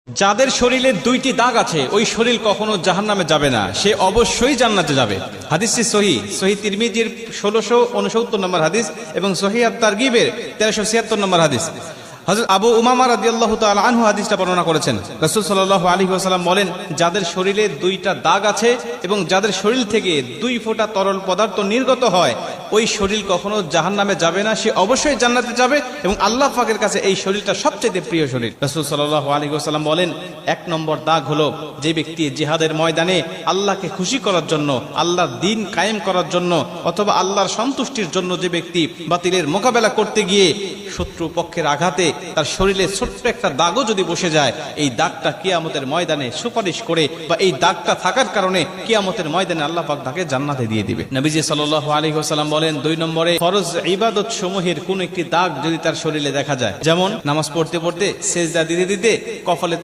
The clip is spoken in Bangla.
যাদের শরীরে দুইটি দাগ আছে ওই শরীর কখনো জাহান্নামে যাবে না, সে অবশ্যই জান্নাতে যাবে। হাদিসটি সহিহ তিরমিজির 1669 নম্বর হাদিস এবং সহিহ আত-তারগিবের 1376 নম্বর হাদিস। হযরত আবু উমামা রাদিয়াল্লাহু তাআলা আনহু হাদিসটা বর্ণনা করেছেন। রাসূল সাল্লাল্লাহু আলাইহি ওয়াসাল্লাম বলেন, যাদের শরীরে দুইটা দাগ আছে এবং যাদের শরীর থেকে 2 ফোঁটা তরল পদার্থ নির্গত হয় ওই শরীর কখনো জাহান্নামে যাবে না, সে অবশ্যই জান্নাতে যাবে এবং আল্লাহ পাকের কাছে এই শরীরটা সবচেয়ে প্রিয় শরীর। রাসূল সাল্লাল্লাহু আলাইহি ওয়াসাল্লাম বলেন, 1 নম্বর দাগ হলো যে ব্যক্তি জিহাদের ময়দানে আল্লাহকে খুশি করার জন্য, আল্লাহর দ্বীন কায়েম করার জন্য অথবা আল্লাহর সন্তুষ্টির জন্য যে ব্যক্তি বাতিলের মোকাবেলা করতে গিয়ে শত্রু পক্ষের আঘাতে তার শরীরে ছোট্ট একটা দাগও যদি বসে যায়, এই দাগটা কিয়ামতের ময়দানে সুপারিশ করে বা এই দাগটা থাকার কারণে কিয়ামতের ময়দানে আল্লাহ পাক তাকে জান্নাতে দিয়ে দিবে। নবীজি সাল্লাল্লাহু আলাইহি ওয়াসাল্লাম বলেন, 2 নম্বরে ফরজ ইবাদত সমূহের কোন একটি দাগ যদি তার শরীরে দেখা যায়, যেমন নামাজ পড়তে পড়তে সেজদা দিতে দিতে কপালে